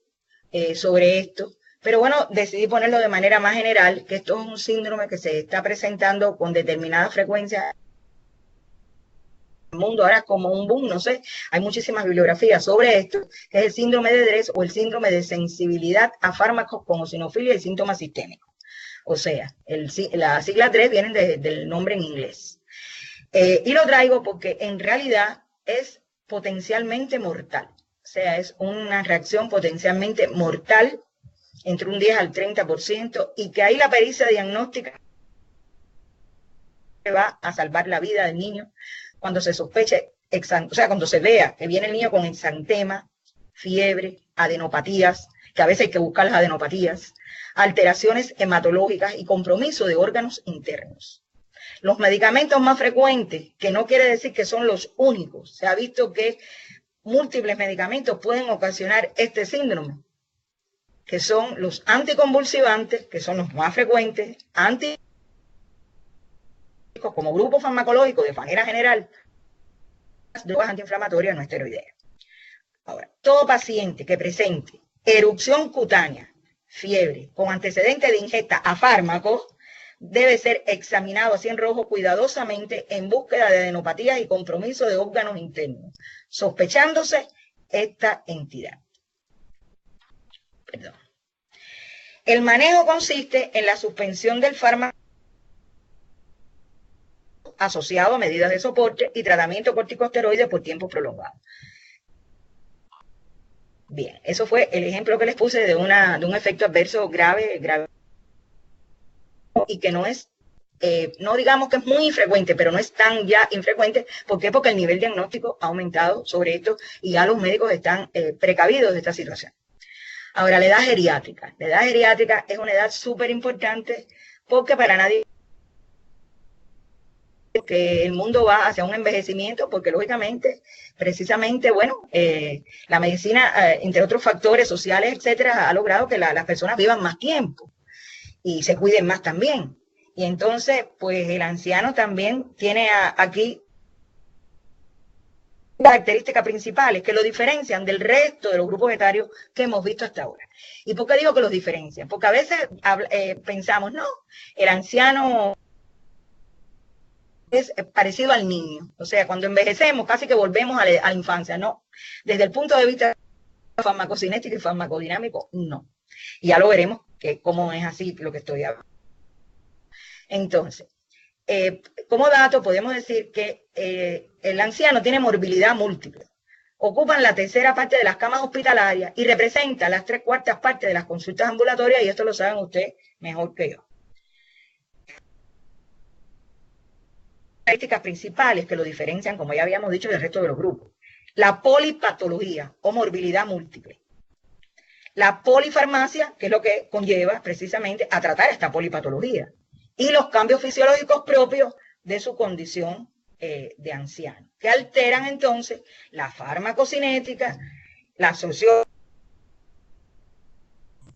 sobre esto, pero bueno, decidí ponerlo de manera más general, que esto es un síndrome que se está presentando con determinada frecuencia el mundo ahora como un boom, no sé, hay muchísimas bibliografías sobre esto, que es el síndrome de Dress o el síndrome de sensibilidad a fármacos con eosinofilia y síntomas sistémicos. O sea, la sigla Dress vienen del nombre en inglés. Y lo traigo porque en realidad es potencialmente mortal. O sea, es una reacción potencialmente mortal entre un 10 al 30%, y que ahí la pericia diagnóstica va a salvar la vida del niño cuando se sospeche, o sea, cuando se vea que viene el niño con exantema, fiebre, adenopatías, que a veces hay que buscar las adenopatías, alteraciones hematológicas y compromiso de órganos internos. Los medicamentos más frecuentes, que no quiere decir que son los únicos, se ha visto que múltiples medicamentos pueden ocasionar este síndrome, que son los anticonvulsivantes, que son los más frecuentes, como grupo farmacológico de manera general, drogas antiinflamatorias no esteroideas. Ahora, todo paciente que presente erupción cutánea, fiebre, con antecedente de ingesta a fármacos, debe ser examinado así en rojo cuidadosamente en búsqueda de adenopatías y compromiso de órganos internos, sospechándose esta entidad. Perdón. El manejo consiste en la suspensión del fármaco asociado a medidas de soporte y tratamiento corticosteroide por tiempo prolongado. Bien, eso fue el ejemplo que les puse de un efecto adverso grave y que no es, no digamos que es muy infrecuente, pero no es tan ya infrecuente. ¿Por qué? Porque el nivel diagnóstico ha aumentado sobre esto y ya los médicos están precavidos de esta situación. Ahora, la edad geriátrica. La edad geriátrica es una edad súper importante porque para nadie que el mundo va hacia un envejecimiento, porque lógicamente, precisamente, bueno, la medicina, entre otros factores sociales, etcétera, ha logrado que las personas vivan más tiempo y se cuiden más también. Y entonces, pues el anciano también tiene aquí características principales que lo diferencian del resto de los grupos etarios que hemos visto hasta ahora. ¿Y por qué digo que los diferencian? Porque a veces pensamos, no, el anciano es parecido al niño. O sea, cuando envejecemos casi que volvemos a la infancia. No, desde el punto de vista farmacocinético y farmacodinámico, no. Y ya lo veremos que cómo es así lo que estoy hablando. Entonces, como dato podemos decir que el anciano tiene morbilidad múltiple. Ocupan la tercera parte de las camas hospitalarias y representan las 3/4 partes de las consultas ambulatorias, y esto lo saben ustedes mejor que yo. Características principales que lo diferencian, como ya habíamos dicho, del resto de los grupos. La polipatología o morbilidad múltiple. La polifarmacia, que es lo que conlleva precisamente a tratar esta polipatología. Y los cambios fisiológicos propios de su condición de anciano, que alteran entonces la farmacocinética, la socio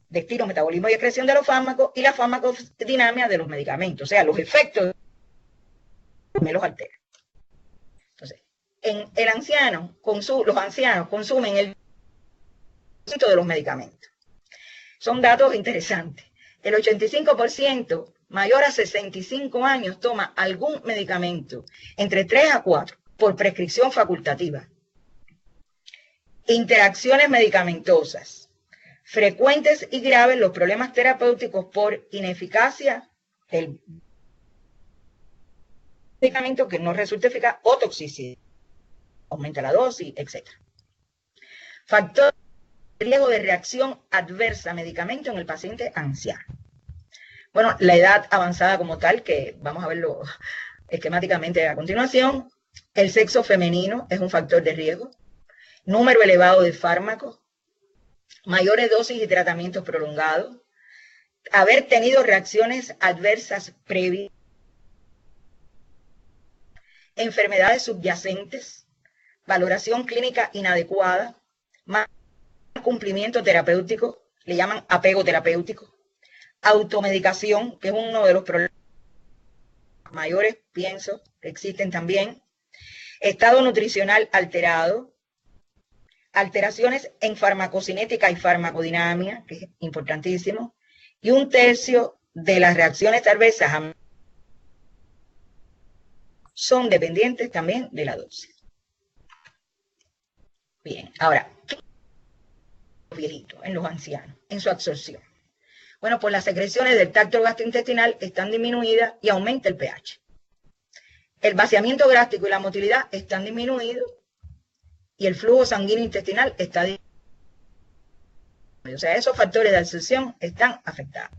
destino, metabolismo y excreción de los fármacos y la farmacodinamia de los medicamentos, o sea, los efectos me los altera. Entonces, en el anciano, los ancianos consumen el de los medicamentos. Son datos interesantes. El 85% mayor a 65 años toma algún medicamento, entre 3 a 4, por prescripción facultativa. Interacciones medicamentosas. Frecuentes y graves los problemas terapéuticos por ineficacia del medicamento que no resulta eficaz o toxicidad. Aumenta la dosis, etc. Factor de riesgo de reacción adversa a medicamento en el paciente anciano. Bueno, la edad avanzada como tal, que vamos a verlo esquemáticamente a continuación. El sexo femenino es un factor de riesgo. Número elevado de fármacos. Mayores dosis y tratamientos prolongados. Haber tenido reacciones adversas previas. Enfermedades subyacentes. Valoración clínica inadecuada. Mal cumplimiento terapéutico. Le llaman apego terapéutico. Automedicación, que es uno de los problemas mayores, pienso, que existen también. Estado nutricional alterado. Alteraciones en farmacocinética y farmacodinamia, que es importantísimo. Y 1/3 de las reacciones adversas son dependientes también de la dosis. Bien, ahora, ¿qué en los viejitos, en los ancianos, en su absorción? Bueno, pues las secreciones del tracto gastrointestinal están disminuidas y aumenta el pH. El vaciamiento gástrico y la motilidad están disminuidos y el flujo sanguíneo intestinal está disminuido. O sea, esos factores de absorción están afectados.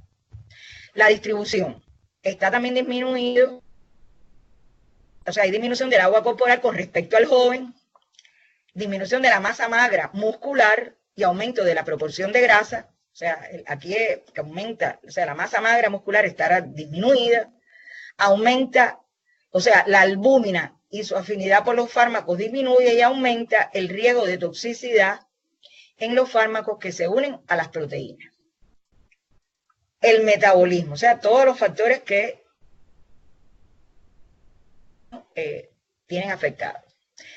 La distribución está también disminuido. O sea, hay disminución del agua corporal con respecto al joven, disminución de la masa magra muscular y aumento de la proporción de grasa. O sea, aquí es que aumenta, o sea, la masa magra muscular estará disminuida, aumenta, o sea, la albúmina y su afinidad por los fármacos disminuye y aumenta el riesgo de toxicidad en los fármacos que se unen a las proteínas. El metabolismo, o sea, todos los factores que tienen afectados.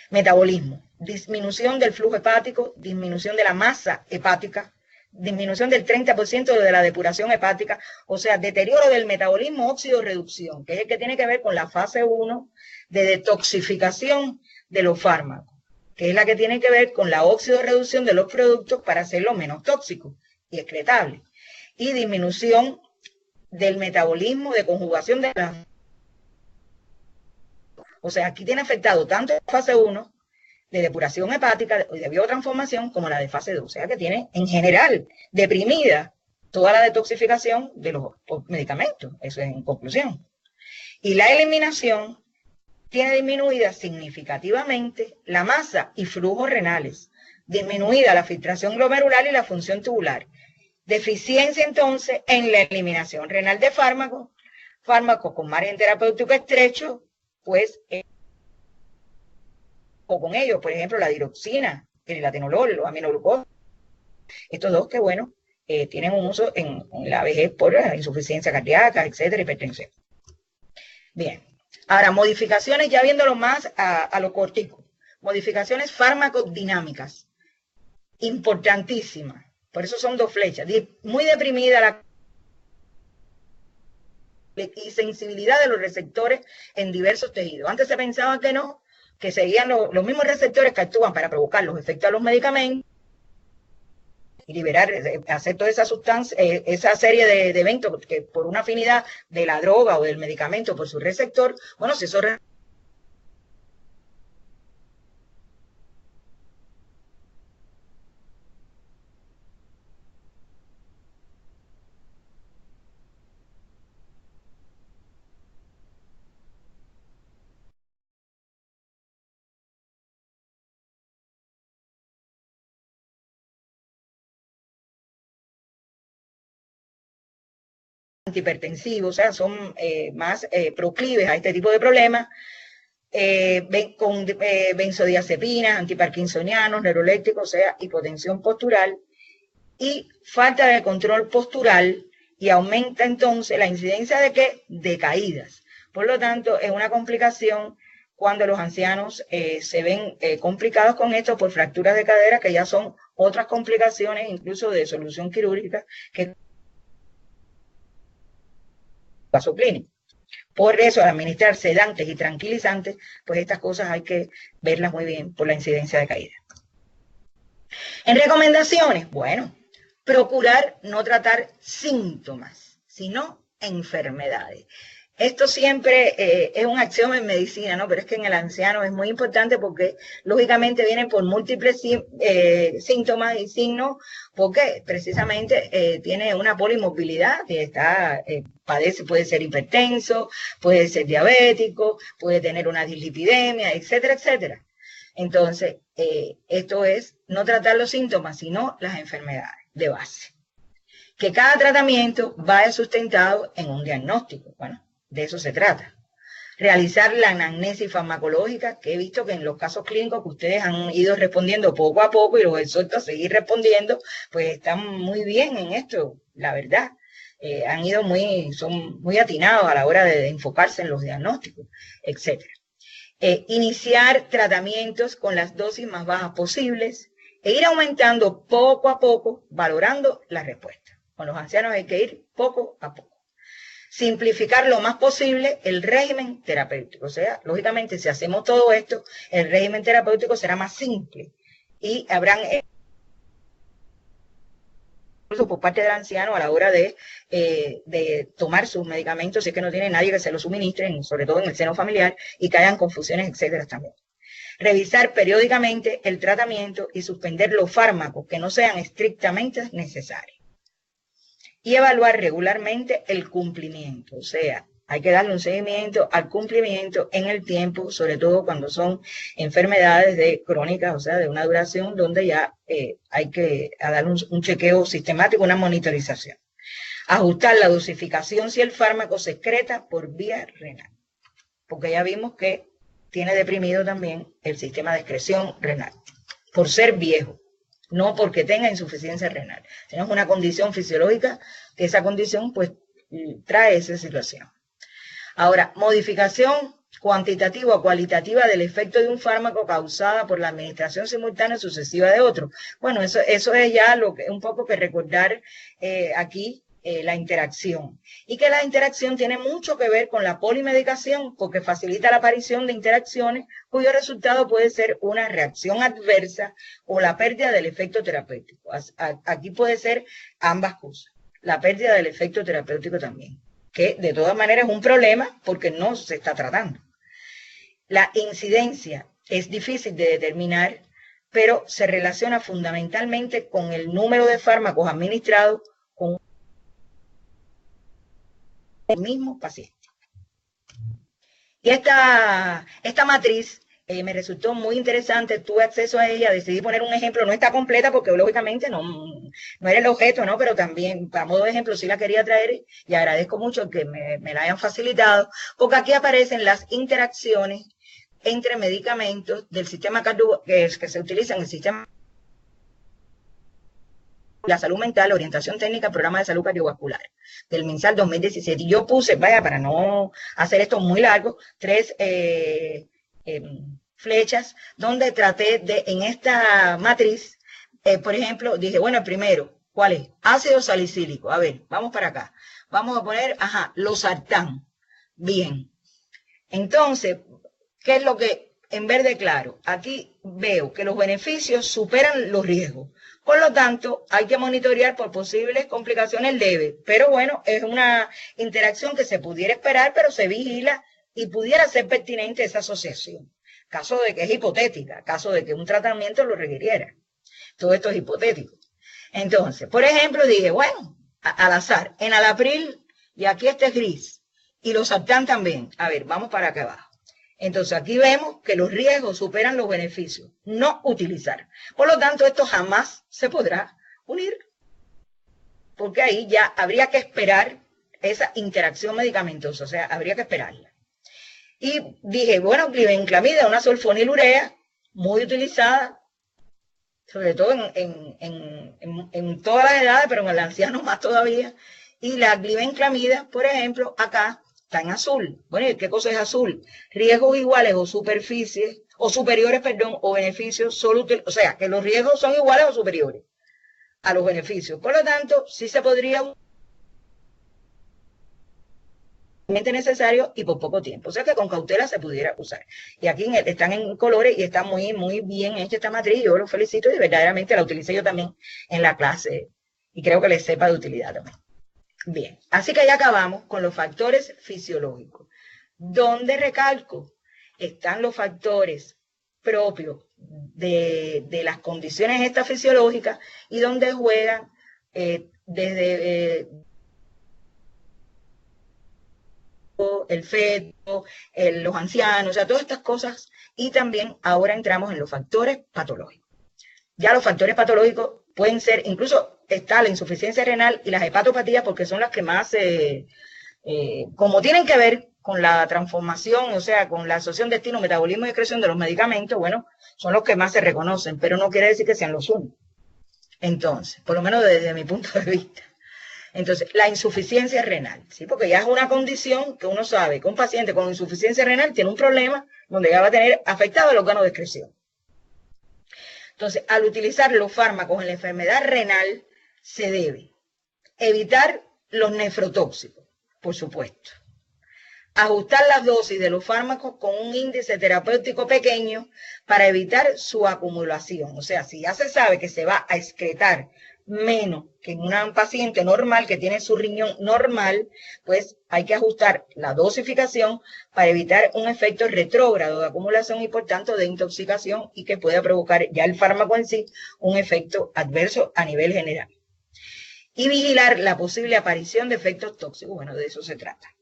Metabolismo, disminución del flujo hepático, disminución de la masa hepática, disminución del 30% de la depuración hepática, o sea, deterioro del metabolismo, óxido-reducción, que es el que tiene que ver con la fase 1 de detoxificación de los fármacos, que es la que tiene que ver con la óxido-reducción de los productos para hacerlos menos tóxicos y excretables, y disminución del metabolismo de conjugación de la... O sea, aquí tiene afectado tanto la fase 1 de depuración hepática y de biotransformación como la de fase 2. O sea, que tiene en general deprimida toda la detoxificación de los medicamentos. Eso es en conclusión. Y la eliminación tiene disminuida significativamente la masa y flujos renales, disminuida la filtración glomerular y la función tubular. Deficiencia entonces en la eliminación renal de fármacos, fármacos con margen terapéutico estrecho, pues, o con ellos, por ejemplo, la diroxina, el atenolol, los aminoglucosa. Estos dos que, bueno, tienen un uso en la vejez por insuficiencia cardíaca, etcétera, hipertensión. Bien, ahora modificaciones, ya viéndolo más a lo cortico, modificaciones farmacodinámicas, importantísimas, por eso son 2 flechas, muy deprimida la y sensibilidad de los receptores en diversos tejidos. Antes se pensaba que no, que seguían los mismos receptores que actúan para provocar los efectos de los medicamentos y liberar, hacer toda esa sustancia, esa serie de eventos que por una afinidad de la droga o del medicamento por su receptor, bueno, si eso antihipertensivos, o sea, son más proclives a este tipo de problemas, con benzodiazepinas, antiparkinsonianos, neurolépticos, o sea, hipotensión postural y falta de control postural, y aumenta entonces la incidencia de ¿qué? De caídas. Por lo tanto, es una complicación cuando los ancianos se ven complicados con esto por fracturas de cadera, que ya son otras complicaciones, incluso de solución quirúrgica, que caso clínico. Por eso, al administrar sedantes y tranquilizantes, pues estas cosas hay que verlas muy bien por la incidencia de caída. En recomendaciones, bueno, procurar no tratar síntomas, sino enfermedades. Esto siempre es un axioma en medicina, ¿no? Pero es que en el anciano es muy importante porque lógicamente vienen por múltiples síntomas y signos, porque precisamente tiene una polimorbilidad, que está, padece, puede ser hipertenso, puede ser diabético, puede tener una dislipidemia, etcétera, etcétera. Entonces, esto es no tratar los síntomas, sino las enfermedades de base. Que cada tratamiento vaya sustentado en un diagnóstico. Bueno, de eso se trata. Realizar la anamnesis farmacológica, que he visto que en los casos clínicos que ustedes han ido respondiendo poco a poco y los exhorto a seguir respondiendo, pues están muy bien en esto, la verdad. Son muy atinados a la hora de enfocarse en los diagnósticos, etcétera. Iniciar tratamientos con las dosis más bajas posibles e ir aumentando poco a poco, valorando la respuesta. Con los ancianos hay que ir poco a poco. Simplificar lo más posible el régimen terapéutico. O sea, lógicamente, si hacemos todo esto, el régimen terapéutico será más simple y habrán por parte del anciano a la hora de tomar sus medicamentos, si es que no tiene nadie que se los suministre, sobre todo en el seno familiar, y que hayan confusiones, etcétera, también. Revisar periódicamente el tratamiento y suspender los fármacos que no sean estrictamente necesarios. Y evaluar regularmente el cumplimiento, o sea, hay que darle un seguimiento al cumplimiento en el tiempo, sobre todo cuando son enfermedades crónicas, o sea, de una duración donde ya hay que darle un chequeo sistemático, una monitorización. Ajustar la dosificación si el fármaco se excreta por vía renal, porque ya vimos que tiene deprimido también el sistema de excreción renal, por ser viejo, no porque tenga insuficiencia renal. Tenemos una condición fisiológica que esa condición pues trae esa situación. Ahora, modificación cuantitativa o cualitativa del efecto de un fármaco causada por la administración simultánea y sucesiva de otro. Bueno, eso es ya lo que un poco que recordar aquí la interacción. Y que la interacción tiene mucho que ver con la polimedicación porque facilita la aparición de interacciones cuyo resultado puede ser una reacción adversa o la pérdida del efecto terapéutico. Aquí puede ser ambas cosas. La pérdida del efecto terapéutico también, que de todas maneras es un problema porque no se está tratando. La incidencia es difícil de determinar, pero se relaciona fundamentalmente con el número de fármacos administrados con el mismo paciente. Y esta matriz me resultó muy interesante, tuve acceso a ella, decidí poner un ejemplo, no está completa porque lógicamente no era el objeto, ¿no? Pero también, a modo de ejemplo, sí la quería traer y agradezco mucho que me la hayan facilitado, porque aquí aparecen las interacciones entre medicamentos del sistema que se utiliza en el sistema la salud mental, orientación técnica, programa de salud cardiovascular, del MinSal 2017. Y yo puse, vaya, para no hacer esto muy largo, 3 flechas, donde traté de, en esta matriz, por ejemplo, dije, bueno, el primero, ¿cuál es? Ácido salicílico. A ver, vamos para acá. vamos a poner, losartán. Bien. Entonces, ¿qué es lo que, en verde claro? Aquí veo que los beneficios superan los riesgos. Por lo tanto, hay que monitorear por posibles complicaciones leves. Pero bueno, es una interacción que se pudiera esperar, pero se vigila y pudiera ser pertinente esa asociación. Caso de que es hipotética, caso de que un tratamiento lo requiriera. Todo esto es hipotético. Entonces, por ejemplo, dije, bueno, al azar, en alapril, y aquí este es gris, y los sartán también. A ver, vamos para acá abajo. Entonces, aquí vemos que los riesgos superan los beneficios. No utilizar. Por lo tanto, esto jamás se podrá unir, porque ahí ya habría que esperar esa interacción medicamentosa, o sea, habría que esperarla. Y dije, bueno, glibenclamida, una sulfonilurea, muy utilizada, sobre todo en todas las edades, pero en el anciano más todavía. Y la glibenclamida, por ejemplo, acá está en azul. Bueno, ¿y qué cosa es azul? Riesgos iguales o superficies, o superiores, perdón, o beneficios solo, o sea, que los riesgos son iguales o superiores a los beneficios. Por lo tanto, sí se podría necesario y por poco tiempo. O sea que con cautela se pudiera usar. Y aquí están en colores y está muy, muy bien hecha esta matriz. Yo los felicito y verdaderamente la utilicé yo también en la clase y creo que les sepa de utilidad también. Bien, así que ya acabamos con los factores fisiológicos. ¿Dónde recalco? Están los factores propios de las condiciones estas fisiológicas y donde juegan desde el feto, los ancianos, o sea, todas estas cosas. Y también ahora entramos en los factores patológicos. Ya los factores patológicos pueden ser, incluso está la insuficiencia renal y las hepatopatías, porque son las que más, como tienen que ver con la transformación, o sea, con la asociación destino, metabolismo y excreción de los medicamentos, bueno, son los que más se reconocen, pero no quiere decir que sean los únicos. Entonces, por lo menos desde mi punto de vista. Entonces, la insuficiencia renal, ¿sí? Porque ya es una condición que uno sabe que un paciente con insuficiencia renal tiene un problema donde ya va a tener afectado el órgano de excreción. Entonces, al utilizar los fármacos en la enfermedad renal, se debe evitar los nefrotóxicos, por supuesto. Ajustar las dosis de los fármacos con un índice terapéutico pequeño para evitar su acumulación. O sea, si ya se sabe que se va a excretar menos que en un paciente normal que tiene su riñón normal, pues hay que ajustar la dosificación para evitar un efecto retrógrado de acumulación y por tanto de intoxicación y que pueda provocar ya el fármaco en sí un efecto adverso a nivel general. Y vigilar la posible aparición de efectos tóxicos. Bueno, de eso se trata.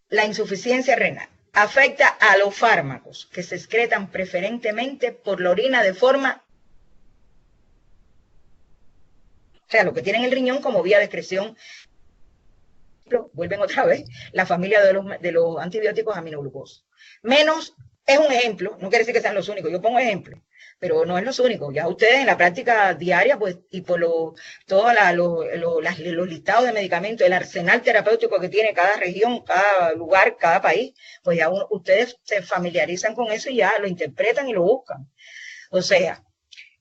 La insuficiencia renal afecta a los fármacos que se excretan preferentemente por la orina de forma, o sea, lo que tienen el riñón como vía de excreción. Vuelven otra vez la familia de los antibióticos aminoglucosa. Menos, es un ejemplo, no quiere decir que sean los únicos, yo pongo ejemplos, pero no es los únicos. Ya ustedes en la práctica diaria, pues, y por todos los listados de medicamentos, el arsenal terapéutico que tiene cada región, cada lugar, cada país, pues ya ustedes se familiarizan con eso y ya lo interpretan y lo buscan. O sea,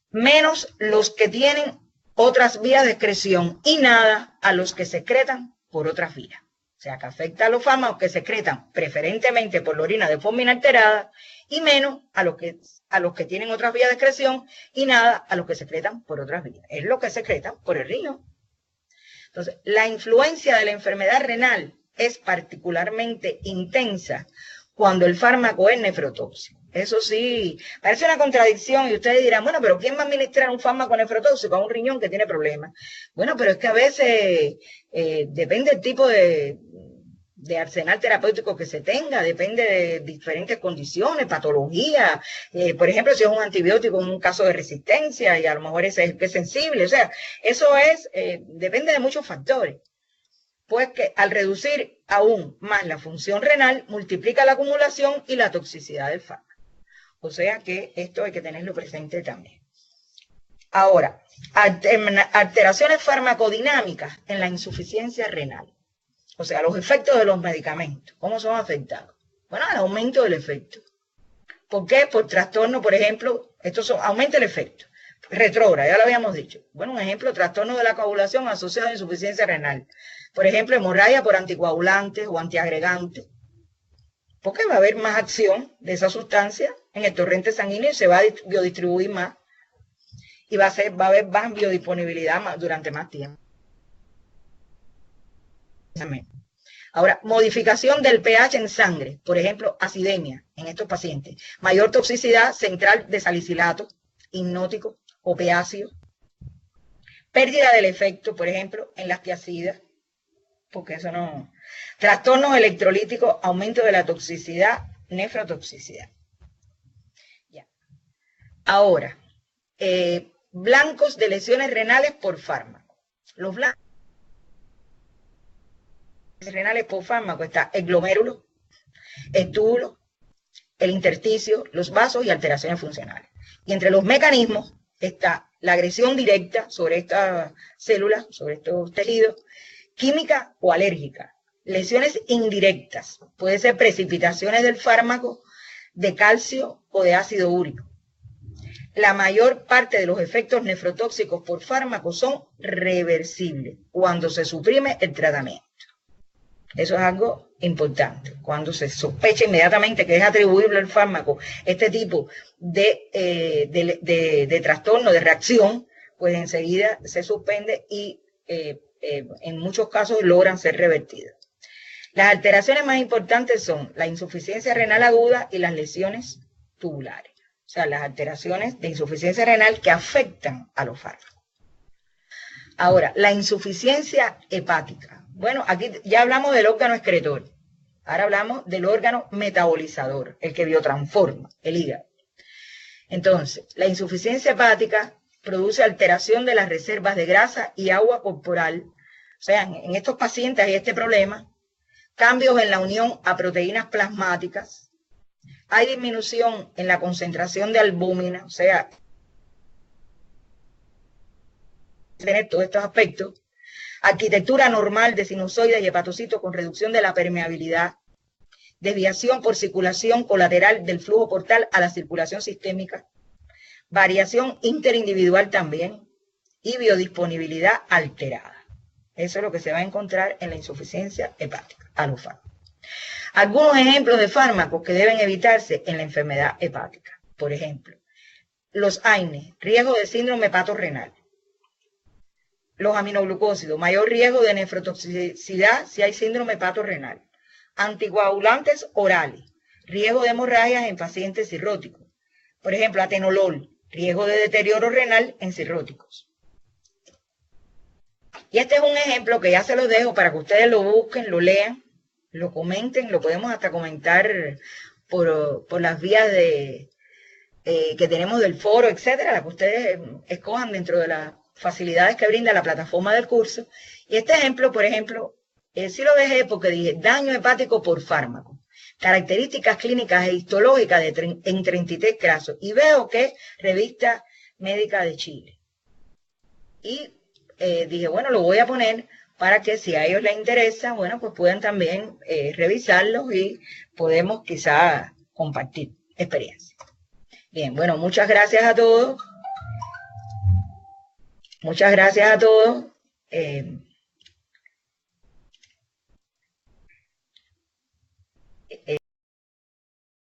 menos los que tienen otras vías de excreción y nada a los que secretan por otras vías. O sea, que afecta a los fármacos que secretan preferentemente por la orina de forma inalterada y menos a los que tienen otras vías de excreción y nada a los que secretan por otras vías. Es lo que secretan por el riñón. Entonces, la influencia de la enfermedad renal es particularmente intensa cuando el fármaco es nefrotóxico. Eso sí, parece una contradicción y ustedes dirán, bueno, pero ¿quién va a administrar un fármaco nefrotóxico a un riñón que tiene problemas? Bueno, pero es que a veces depende del tipo de arsenal terapéutico que se tenga, depende de diferentes condiciones, patologías. Por ejemplo, si es un antibiótico en un caso de resistencia y a lo mejor ese es el que es sensible. O sea, eso depende de muchos factores. Pues que al reducir aún más la función renal, multiplica la acumulación y la toxicidad del fármaco. O sea que esto hay que tenerlo presente también. Ahora, alteraciones farmacodinámicas en la insuficiencia renal. O sea, los efectos de los medicamentos. ¿Cómo son afectados? Bueno, el aumento del efecto. ¿Por qué? Por trastorno, por ejemplo, aumenta el efecto. retrógrada, ya lo habíamos dicho. Bueno, un ejemplo, trastorno de la coagulación asociado a insuficiencia renal. Por ejemplo, hemorragia por anticoagulantes o antiagregantes. Porque va a haber más acción de esa sustancia en el torrente sanguíneo y se va a biodistribuir más. Y va a haber más biodisponibilidad durante más tiempo. Ahora, modificación del pH en sangre, por ejemplo, acidemia en estos pacientes, mayor toxicidad central de salicilato, hipnótico, opiáceo, pérdida del efecto, por ejemplo, en las tiacidas, porque eso no... Trastornos electrolíticos, aumento de la toxicidad, nefrotoxicidad. Ya. Ahora, blancos de lesiones renales por fármaco. Los blancos renales por fármaco está el glomérulo, el túbulo, el intersticio, los vasos y alteraciones funcionales. Y entre los mecanismos está la agresión directa sobre estas células, sobre estos tejidos, química o alérgica. Lesiones indirectas, puede ser precipitaciones del fármaco, de calcio o de ácido úrico. La mayor parte de los efectos nefrotóxicos por fármaco son reversibles cuando se suprime el tratamiento. Eso es algo importante. Cuando se sospecha inmediatamente que es atribuible al fármaco este tipo de trastorno, de reacción, pues enseguida se suspende y en muchos casos logran ser revertidas. Las alteraciones más importantes son la insuficiencia renal aguda y las lesiones tubulares. O sea, las alteraciones de insuficiencia renal que afectan a los fármacos. Ahora, la insuficiencia hepática. Bueno, aquí ya hablamos del órgano excretor. Ahora hablamos del órgano metabolizador, el que biotransforma, el hígado. Entonces, la insuficiencia hepática produce alteración de las reservas de grasa y agua corporal. O sea, en estos pacientes hay este problema. Cambios en la unión a proteínas plasmáticas. Hay disminución en la concentración de albúmina, o sea, tener todos estos aspectos. Arquitectura normal de sinusoides y hepatocitos con reducción de la permeabilidad, desviación por circulación colateral del flujo portal a la circulación sistémica, variación interindividual también y biodisponibilidad alterada. Eso es lo que se va a encontrar en la insuficiencia hepática, a los fármacos. Algunos ejemplos de fármacos que deben evitarse en la enfermedad hepática. Por ejemplo, los AINES, riesgo de síndrome hepatorrenal. Los aminoglucósidos, mayor riesgo de nefrotoxicidad si hay síndrome hepatorrenal. Anticoagulantes orales, riesgo de hemorragias en pacientes cirróticos. Por ejemplo, atenolol, riesgo de deterioro renal en cirróticos. Y este es un ejemplo que ya se los dejo para que ustedes lo busquen, lo lean, lo comenten, lo podemos hasta comentar por las vías que tenemos del foro, etcétera, la que ustedes escojan dentro de las facilidades que brinda la plataforma del curso. Y este ejemplo, por ejemplo, sí lo dejé porque dije daño hepático por fármaco, características clínicas e histológicas en 33 casos. Y veo que Revista Médica de Chile. Y dije, bueno, lo voy a poner para que si a ellos les interesa, bueno, pues puedan también revisarlos y podemos quizá compartir experiencias. Bien, bueno, muchas gracias a todos. Muchas gracias a todos.